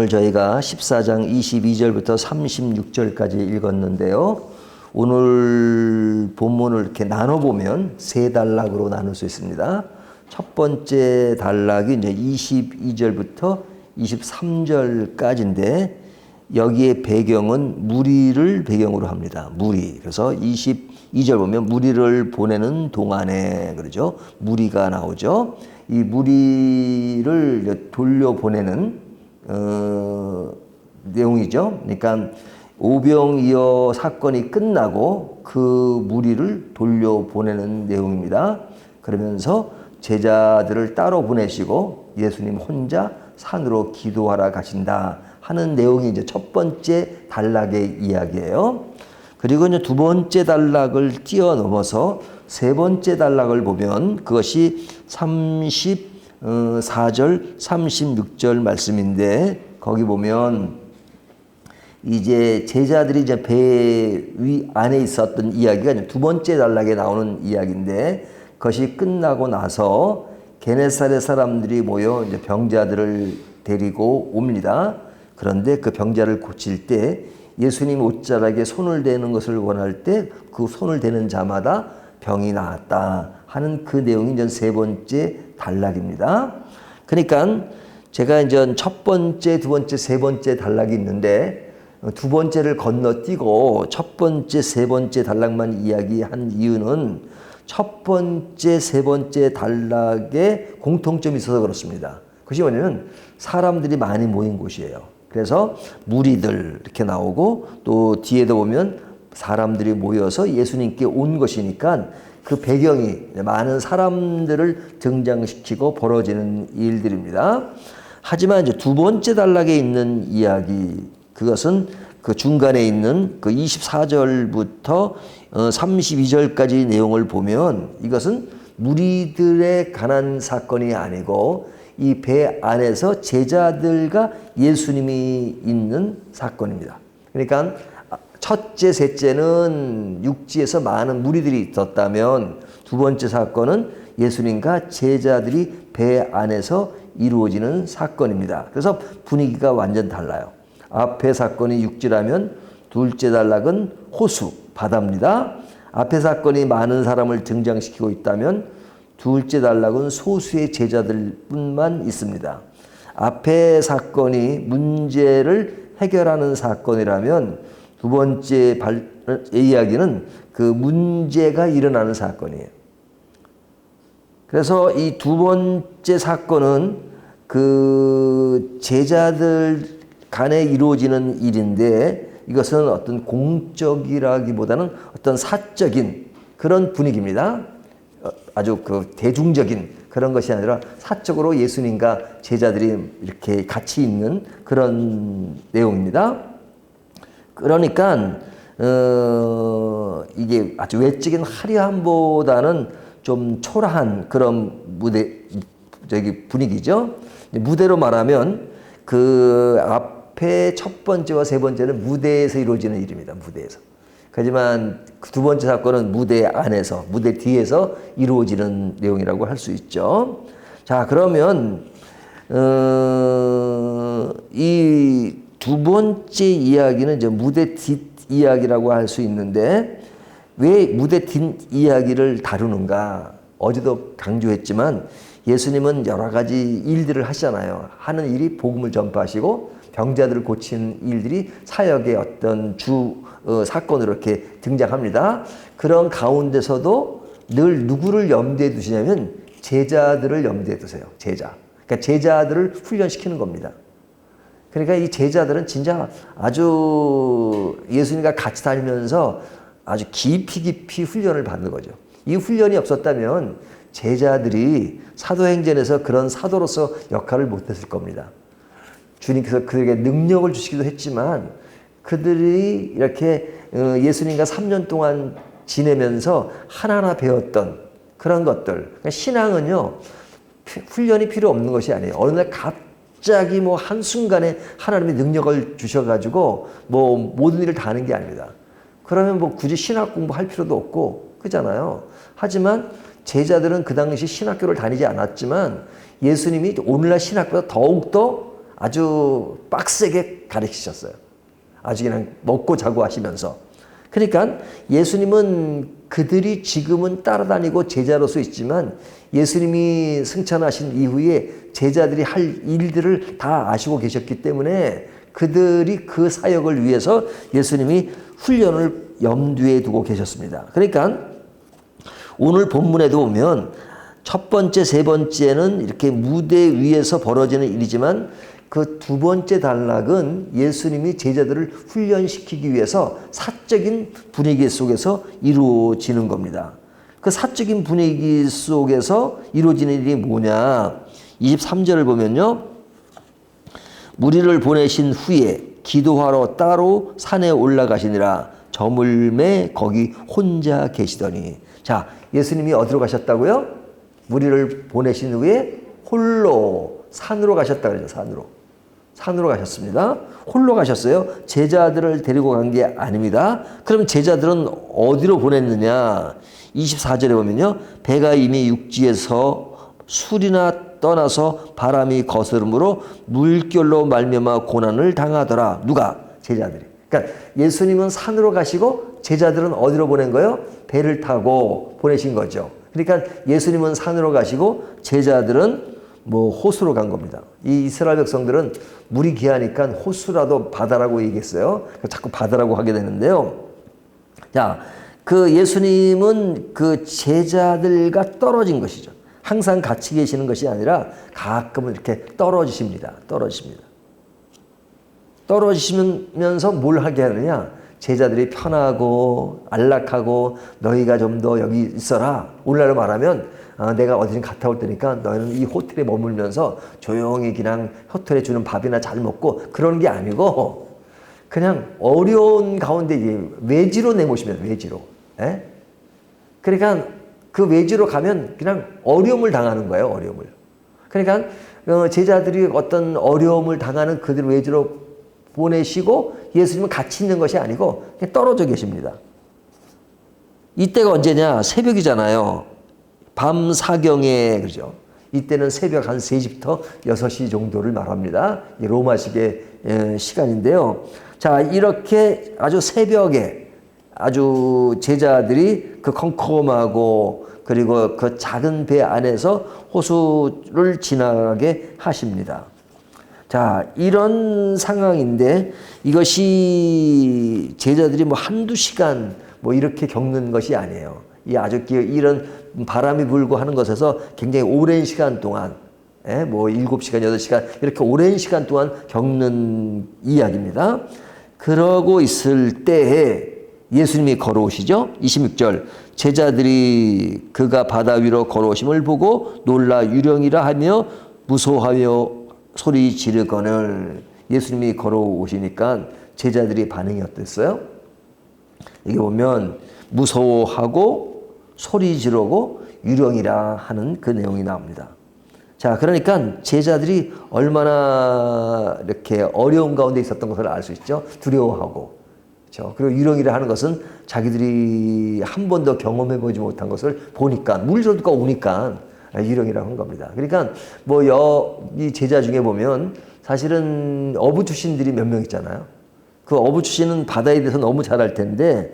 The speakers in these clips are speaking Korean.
오늘 저희가 14장 22절부터 36절까지 읽었는데요. 오늘 본문을 이렇게 나눠보면 세 단락으로 나눌 수 있습니다. 첫 번째 단락이 이제 22절부터 23절까지인데 여기에 배경은 무리를 배경으로 합니다. 무리. 그래서 22절 보면 무리를 보내는 동안에 그러죠. 무리가 나오죠. 이 무리를 돌려보내는 내용이죠. 그러니까 오병이어 사건이 끝나고 그 무리를 돌려보내는 내용입니다. 그러면서 제자들을 따로 보내시고 예수님 혼자 산으로 기도하러 가신다 하는 내용이 이제 첫 번째 단락의 이야기예요. 그리고 이제 두 번째 단락을 뛰어넘어서 세 번째 단락을 보면 그것이 34절, 36절 말씀인데 거기 보면 이제 제자들이 이제 배 위 안에 있었던 이야기가 이제 두 번째 단락에 나오는 이야기인데 그것이 끝나고 나서 게네사렛 사람들이 모여 이제 병자들을 데리고 옵니다. 그런데 그 병자를 고칠 때 예수님 옷자락에 손을 대는 것을 원할 때 그 손을 대는 자마다 병이 나았다 하는 그 내용이 이제 세 번째 단락입니다. 그러니까 제가 이제 첫 번째, 두 번째, 세 번째 단락이 있는데 두 번째를 건너뛰고 첫 번째, 세 번째 단락만 이야기한 이유는 첫 번째, 세 번째 단락에 공통점이 있어서 그렇습니다. 그것이 뭐냐면 사람들이 많이 모인 곳이에요. 그래서 무리들 이렇게 나오고 또 뒤에도 보면 사람들이 모여서 예수님께 온 것이니까 그 배경이 많은 사람들을 등장시키고 벌어지는 일들입니다. 하지만 이제 두 번째 단락에 있는 이야기, 그것은 그 중간에 있는 그 24절부터 32절까지 내용을 보면 이것은 무리들에 관한 사건이 아니고 이 배 안에서 제자들과 예수님이 있는 사건입니다. 그러니까 첫째, 셋째는 육지에서 많은 무리들이 있었다면 두 번째 사건은 예수님과 제자들이 배 안에서 이루어지는 사건입니다. 그래서 분위기가 완전 달라요. 앞에 사건이 육지라면 둘째 단락은 호수, 바다입니다. 앞에 사건이 많은 사람을 등장시키고 있다면 둘째 단락은 소수의 제자들뿐만 있습니다. 앞에 사건이 문제를 해결하는 사건이라면 두 번째 이야기는 그 문제가 일어나는 사건이에요. 그래서 이 두 번째 사건은 그 제자들 간에 이루어지는 일인데 이것은 어떤 공적이라기보다는 어떤 사적인 그런 분위기입니다. 아주 그 대중적인 그런 것이 아니라 사적으로 예수님과 제자들이 이렇게 같이 있는 그런 내용입니다. 그러니까 이게 아주 외적인 화려함보다는 좀 초라한 그런 분위기죠. 무대로 말하면 그 앞에 첫 번째와 세 번째는 무대에서 이루어지는 일입니다. 무대에서. 하지만 두 번째 사건은 무대 안에서, 무대 뒤에서 이루어지는 내용이라고 할 수 있죠. 자, 그러면 이 두 번째 이야기는 이제 무대 뒷 이야기라고 할 수 있는데 왜 무대 뒷 이야기를 다루는가? 어제도 강조했지만 예수님은 여러 가지 일들을 하시잖아요. 하는 일이 복음을 전파하시고 병자들을 고치는 일들이 사역의 어떤 사건으로 이렇게 등장합니다. 그런 가운데서도 늘 누구를 염두에 두시냐면 제자들을 염두에 두세요. 제자. 그러니까 제자들을 훈련시키는 겁니다. 그러니까 이 제자들은 진짜 아주 예수님과 같이 다니면서 아주 깊이 훈련을 받는 거죠. 이 훈련이 없었다면 제자들이 사도행전에서 그런 사도로서 역할을 못했을 겁니다. 주님께서 그들에게 능력을 주시기도 했지만 그들이 이렇게 예수님과 3년 동안 지내면서 하나하나 배웠던 그런 것들. 그러니까 신앙은요, 훈련이 필요 없는 것이 아니에요. 어느 날 갑자기 뭐 한순간에 하나님의 능력을 주셔가지고 뭐 모든 일을 다 하는 게 아닙니다. 그러면 뭐 굳이 신학 공부할 필요도 없고, 그잖아요. 하지만 제자들은 그 당시 신학교를 다니지 않았지만 예수님이 오늘날 신학보다 더욱더 아주 빡세게 가르치셨어요. 아주 그냥 먹고 자고 하시면서. 그러니까 예수님은 그들이 지금은 따라다니고 제자로서 있지만 예수님이 승천하신 이후에 제자들이 할 일들을 다 아시고 계셨기 때문에 그들이 그 사역을 위해서 예수님이 훈련을 염두에 두고 계셨습니다. 그러니까 오늘 본문에도 보면 첫 번째, 세 번째는 이렇게 무대 위에서 벌어지는 일이지만 그 두 번째 단락은 예수님이 제자들을 훈련시키기 위해서 사적인 분위기 속에서 이루어지는 겁니다. 그 사적인 분위기 속에서 이루어지는 일이 뭐냐? 23절을 보면요. 무리를 보내신 후에 기도하러 따로 산에 올라가시니라. 저물매 거기 혼자 계시더니. 자, 예수님이 어디로 가셨다고요? 무리를 보내신 후에 홀로 산으로 가셨다 그러죠. 산으로 가셨습니다. 홀로 가셨어요. 제자들을 데리고 간 게 아닙니다. 그럼 제자들은 어디로 보냈느냐? 24절에 보면요. 배가 이미 육지에서 술이나 떠나서 바람이 거스름으로 물결로 말미암아 고난을 당하더라. 누가? 제자들이. 그러니까 예수님은 산으로 가시고 제자들은 어디로 보낸 거예요? 배를 타고 보내신 거죠. 그러니까 예수님은 산으로 가시고 제자들은 호수로 간 겁니다. 이 이스라엘 백성들은 물이 귀하니까 호수라도 바다라고 얘기했어요. 자꾸 바다라고 하게 되는데요. 자, 그 예수님은 그 제자들과 떨어진 것이죠. 항상 같이 계시는 것이 아니라 가끔은 이렇게 떨어지십니다. 떨어지시면서 뭘 하게 하느냐? 제자들이 편하고 안락하고 너희가 좀 더 여기 있어라. 오늘날로 말하면 내가 어디든 갔다 올 테니까 너희는 이 호텔에 머물면서 조용히 그냥 호텔에 주는 밥이나 잘 먹고 그러는 게 아니고 그냥 어려운 가운데 외지로 내모시면 외지로. 에? 그러니까 그 외지로 가면 그냥 어려움을 당하는 거예요. 어려움을. 그러니까 제자들이 어떤 어려움을 당하는 그들 외지로 보내시고 예수님은 같이 있는 것이 아니고 그냥 떨어져 계십니다. 이때가 언제냐? 새벽이잖아요. 밤 사경에, 그죠? 이때는 새벽 한 3시부터 6시 정도를 말합니다. 로마식의 시간인데요. 자, 이렇게 아주 새벽에 아주 제자들이 그 컴컴하고 그리고 그 작은 배 안에서 호수를 지나가게 하십니다. 자, 이런 상황인데 이것이 제자들이 한두 시간 이렇게 겪는 것이 아니에요. 이 아주 이런 바람이 불고 하는 것에서 굉장히 오랜 시간 동안 7시간, 8시간 이렇게 오랜 시간 동안 겪는 이야기입니다. 그러고 있을 때에 예수님이 걸어오시죠. 26절 제자들이 그가 바다 위로 걸어오심을 보고 놀라 유령이라 하며 무서워하며 소리 지르거늘. 예수님이 걸어오시니까 제자들이 반응이 어땠어요? 이게 보면 무서워하고 소리 지르고 유령이라 하는 그 내용이 나옵니다. 자, 그러니까 제자들이 얼마나 이렇게 어려운 가운데 있었던 것을 알 수 있죠. 두려워하고. 그렇죠? 그리고 유령이라 하는 것은 자기들이 한 번도 경험해보지 못한 것을 보니까 물소리가 오니까 유령이라고 한 겁니다. 그러니까 이 제자 중에 보면 사실은 어부 출신들이 몇 명 있잖아요. 그 어부 출신은 바다에 대해서 너무 잘 알 텐데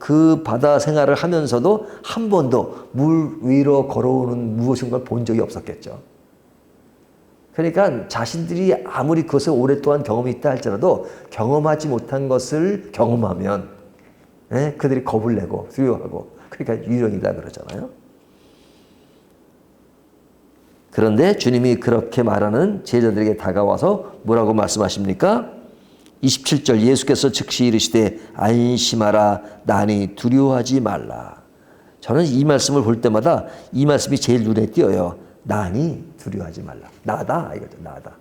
그 바다 생활을 하면서도 한 번도 물 위로 걸어오는 무엇인가를 본 적이 없었겠죠. 그러니까 자신들이 아무리 그것을 오랫동안 경험이 있다 할지라도 경험하지 못한 것을 경험하면 그들이 겁을 내고 두려워하고 그러니까 유령이다 그러잖아요. 그런데 주님이 그렇게 말하는 제자들에게 다가와서 뭐라고 말씀하십니까? 27절 예수께서 즉시 이르시되 안심하라 나니 두려워하지 말라. 저는 이 말씀을 볼 때마다 이 말씀이 제일 눈에 띄어요. 나니 두려워하지 말라. 나다 이거죠. 나다.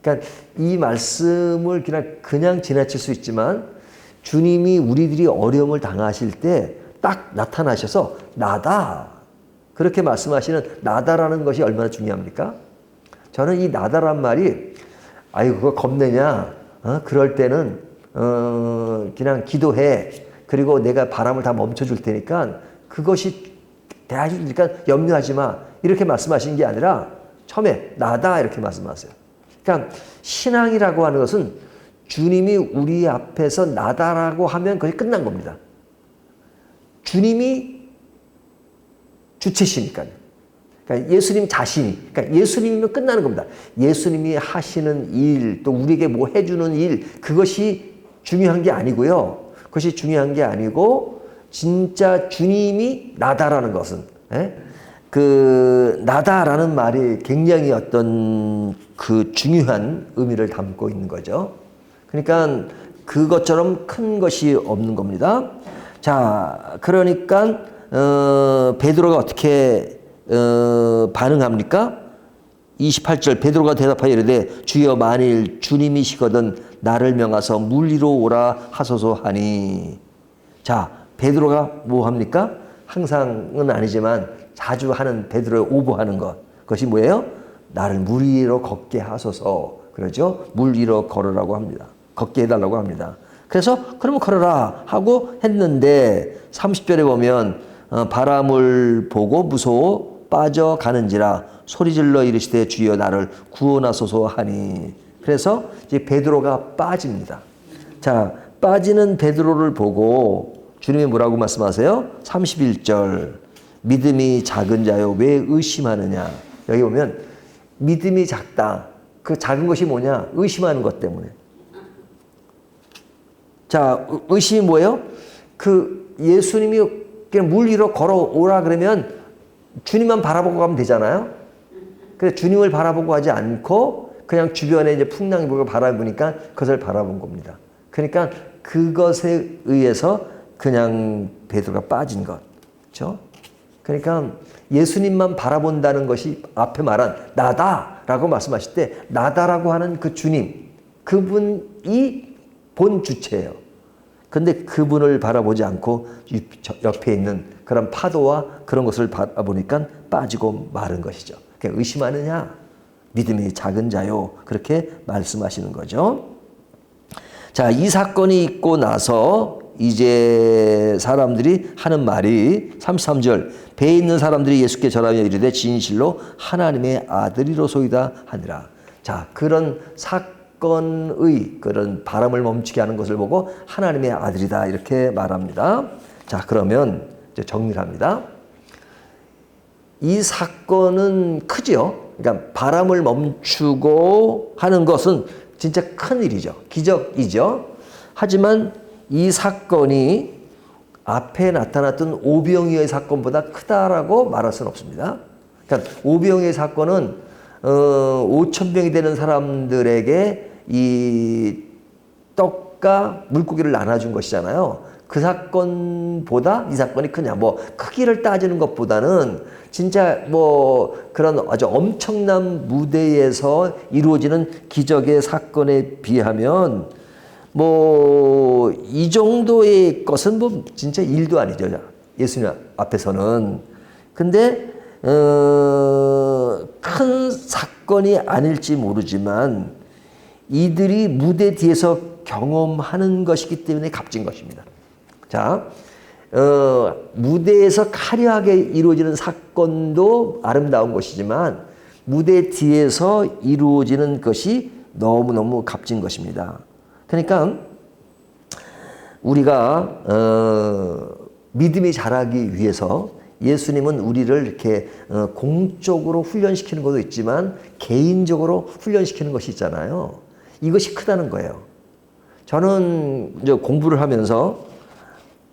그러니까 이 말씀을 그냥 지나칠 수 있지만 주님이 우리들이 어려움을 당하실 때 딱 나타나셔서 나다. 그렇게 말씀하시는 나다라는 것이 얼마나 중요합니까? 저는 이 나다란 말이 아이고 그거 겁내냐? 그럴 때는 그냥 기도해. 그리고 내가 바람을 다 멈춰줄 테니까 그것이 대하니까 염려하지 마. 이렇게 말씀하시는 게 아니라 처음에 나다 이렇게 말씀하세요. 그러니까 신앙이라고 하는 것은 주님이 우리 앞에서 나다라고 하면 그게 끝난 겁니다. 주님이 주체시니까요. 그러니까 예수님 자신이, 그러니까 예수님이면 끝나는 겁니다. 예수님이 하시는 일, 또 우리에게 뭐 해주는 일, 그것이 중요한 게 아니고요. 그것이 중요한 게 아니고, 진짜 주님이 나다라는 것은, 그 나다라는 말이 굉장히 어떤 그 중요한 의미를 담고 있는 거죠. 그러니까 그것처럼 큰 것이 없는 겁니다. 자, 그러니까 베드로가 어떻게 반응합니까? 28절 베드로가 대답하여 이르되 주여 만일 주님이시거든 나를 명하사 물 위로 오라 하소서 하니. 자, 베드로가 뭐 합니까? 항상은 아니지만 자주 하는 베드로의 오버하는 것. 그것이 뭐예요? 나를 물 위로 걷게 하소서. 그러죠? 물 위로 걸으라고 합니다. 걷게 해달라고 합니다. 그래서 그러면 걸어라 하고 했는데 30절에 보면 바람을 보고 무서워 빠져가는지라 소리질러 이르시되 주여 나를 구원하소서 하니. 그래서 이제 베드로가 빠집니다. 자, 빠지는 베드로를 보고 주님이 뭐라고 말씀하세요? 31절 믿음이 작은 자요 왜 의심하느냐. 여기 보면 믿음이 작다. 그 작은 것이 뭐냐? 의심하는 것 때문에. 자, 의심이 뭐예요? 그 예수님이 그냥 물 위로 걸어오라 그러면 주님만 바라보고 가면 되잖아요. 그래서 주님을 바라보고 하지 않고 그냥 주변에 이제 풍랑불을 바라보니까 그것을 바라본 겁니다. 그러니까 그것에 의해서 그냥 베드로가 빠진 것. 그렇죠? 그러니까 예수님만 바라본다는 것이 앞에 말한 나다라고 말씀하실 때 나다라고 하는 그 주님, 그분이 본 주체예요. 근데 그분을 바라보지 않고 옆에 있는 그런 파도와 그런 것을 바라보니까 빠지고 마른 것이죠. 그러니까 의심하느냐? 믿음이 작은 자요. 그렇게 말씀하시는 거죠. 자, 이 사건이 있고 나서 이제 사람들이 하는 말이 33절 배에 있는 사람들이 예수께 절하며 이르되 진실로 하나님의 아들이로소이다 하니라. 자, 그런 사건의 그런 바람을 멈추게 하는 것을 보고 하나님의 아들이다 이렇게 말합니다. 자, 그러면 이제 정리를 합니다. 이 사건은 크죠. 그러니까 바람을 멈추고 하는 것은 진짜 큰 일이죠. 기적이죠. 하지만 이 사건이 앞에 나타났던 오병이어의 사건보다 크다라고 말할 수는 없습니다. 그러니까 오병이어의 사건은 5,000명이 되는 사람들에게 이 떡과 물고기를 나눠준 것이잖아요. 그 사건보다 이 사건이 크냐? 뭐 크기를 따지는 것보다는 진짜 뭐 그런 아주 엄청난 무대에서 이루어지는 기적의 사건에 비하면 뭐 이 정도의 것은 뭐 진짜 일도 아니죠. 예수님 앞에서는. 근데 큰 사건이 아닐지 모르지만 이들이 무대 뒤에서 경험하는 것이기 때문에 값진 것입니다. 자, 무대에서 화려하게 이루어지는 사건도 아름다운 것이지만 무대 뒤에서 이루어지는 것이 너무너무 값진 것입니다. 그러니까 우리가 믿음이 자라기 위해서 예수님은 우리를 이렇게 공적으로 훈련시키는 것도 있지만 개인적으로 훈련시키는 것이 있잖아요. 이것이 크다는 거예요. 저는 이제 공부를 하면서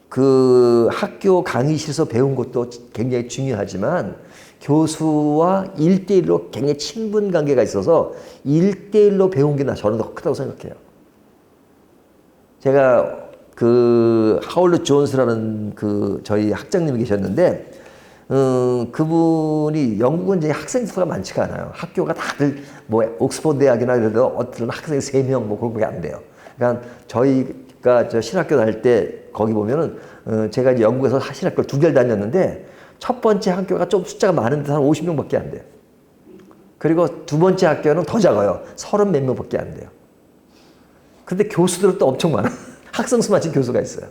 그 학교 강의실에서 배운 것도 굉장히 중요하지만 교수와 1대1로 굉장히 친분 관계가 있어서 1대1로 배운 게 저는 더 크다고 생각해요. 제가 그 하울드 존스라는 그 저희 학장님이 계셨는데 그분이 영국은 이제 학생 수가 많지가 않아요. 학교가 다들 뭐 옥스퍼드 대학이나 그래도 어떤 학생이 3명 뭐 그런 게 안 돼요. 그러니까 저희가 저 신학교 다닐 때 거기 보면은 제가 이제 영국에서 신학교를 2개를 다녔는데 첫 번째 학교가 좀 숫자가 많은데 한 50명밖에 안 돼요. 그리고 두 번째 학교는 더 작아요. 30 몇 명밖에 안 돼요. 근데 교수들은 또 엄청 많아. 학생 수 맞춘 교수가 있어요.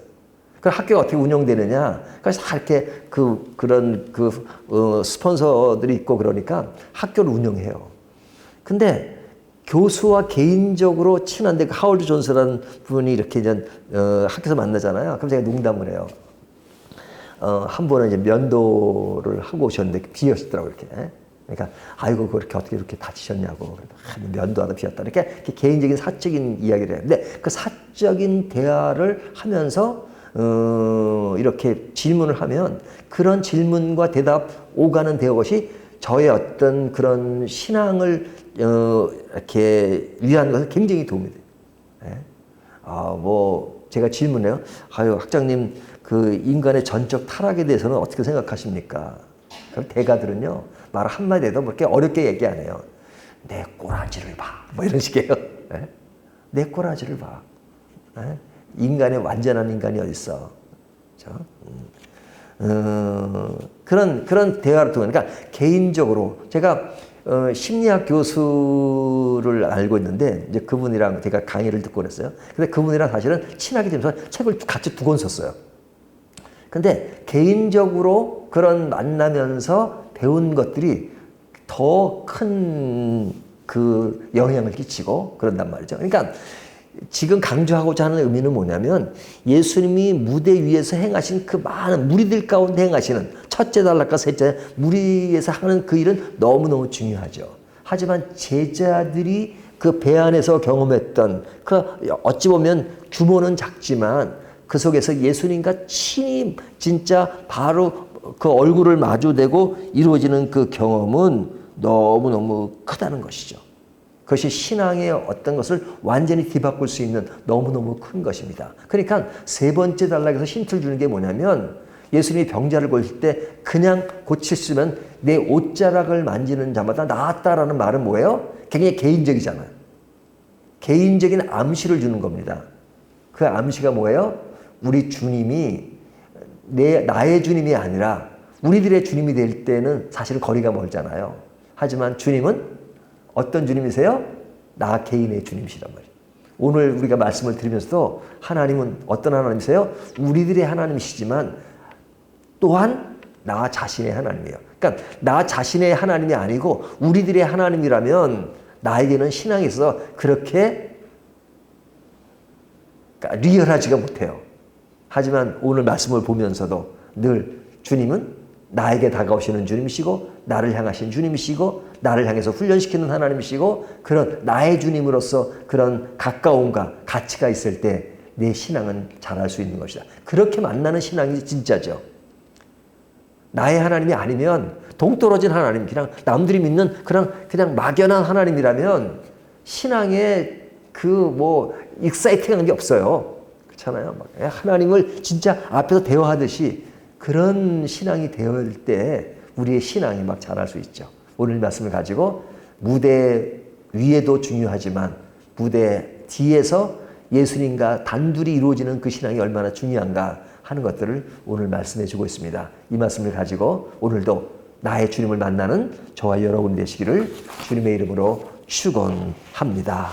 그 학교가 어떻게 운영되느냐? 그래서 다 이렇게 그런 스폰서들이 있고 그러니까 학교를 운영해요. 근데 교수와 개인적으로 친한데 그 하월드 존스라는 분이 이렇게 이제 학교에서 만나잖아요. 그럼 제가 농담을 해요. 한 번은 이제 면도를 하고 오셨는데 비었더라고요, 이렇게. 그러니까, 아이고, 그렇게 어떻게 이렇게 다치셨냐고. 면도하다 비었다. 이렇게 개인적인 사적인 이야기를 해요. 근데 그 사적인 대화를 하면서, 이렇게 질문을 하면 그런 질문과 대답 오가는 대화것이 저의 어떤 그런 신앙을, 이렇게 위한 것에 굉장히 도움이 돼요. 뭐, 제가 질문해요. 아유, 학장님, 그 인간의 전적 타락에 대해서는 어떻게 생각하십니까? 그럼 대가들은요, 말 한마디 해도 뭐 이렇게 어렵게 얘기 안 해요. 내 꼬라지를 봐. 뭐 이런 식이에요. 내 꼬라지를 봐. 인간의 완전한 인간이 어딨어. 그런 대화를 통해, 그러니까 개인적으로 제가 심리학 교수를 알고 있는데, 이제 그분이랑 제가 강의를 듣고 그랬어요. 근데 그분이랑 사실은 친하게 되면서 책을 같이 두 권 썼어요. 근데 개인적으로 그런 만나면서 배운 것들이 더 큰 그 영향을 끼치고 그런단 말이죠. 그러니까 지금 강조하고자 하는 의미는 뭐냐면 예수님이 무대 위에서 행하신 그 많은 무리들 가운데 행하시는 첫째 단락과 셋째 무리에서 하는 그 일은 너무너무 중요하죠. 하지만 제자들이 그 배 안에서 경험했던 그 어찌 보면 규모는 작지만 그 속에서 예수님과 친히 진짜 바로 그 얼굴을 마주대고 이루어지는 그 경험은 너무너무 크다는 것이죠. 그것이 신앙의 어떤 것을 완전히 뒤바꿀 수 있는 너무너무 큰 것입니다. 그러니까 세 번째 단락에서 힌트를 주는 게 뭐냐면 예수님이 병자를 고칠 때 그냥 고치시면 내 옷자락을 만지는 자마다 나았다라는 말은 뭐예요? 굉장히 개인적이잖아요. 개인적인 암시를 주는 겁니다. 그 암시가 뭐예요? 우리 주님이 나의 주님이 아니라 우리들의 주님이 될 때는 사실 거리가 멀잖아요. 하지만 주님은 어떤 주님이세요? 나 개인의 주님이시란 말이에요. 오늘 우리가 말씀을 들으면서도 하나님은 어떤 하나님이세요? 우리들의 하나님이시지만 또한 나 자신의 하나님이에요. 그러니까 나 자신의 하나님이 아니고 우리들의 하나님이라면 나에게는 신앙이 있어서 그렇게 리얼하지가 못해요. 하지만 오늘 말씀을 보면서도 늘 주님은 나에게 다가오시는 주님이시고 나를 향하신 주님이시고 나를 향해서 훈련시키는 하나님이시고 그런 나의 주님으로서 그런 가까움과 가치가 있을 때 내 신앙은 자랄 수 있는 것이다. 그렇게 만나는 신앙이 진짜죠. 나의 하나님이 아니면 동떨어진 하나님, 그냥 남들이 믿는 그냥 막연한 하나님이라면 신앙에 익사이팅한 게 없어요. 그렇잖아요. 하나님을 진짜 앞에서 대화하듯이 그런 신앙이 되을 때 우리의 신앙이 막 자랄 수 있죠. 오늘 말씀을 가지고 무대 위에도 중요하지만 무대 뒤에서 예수님과 단둘이 이루어지는 그 신앙이 얼마나 중요한가 하는 것들을 오늘 말씀해 주고 있습니다. 이 말씀을 가지고 오늘도 나의 주님을 만나는 저와 여러분 되시기를 주님의 이름으로 축원합니다.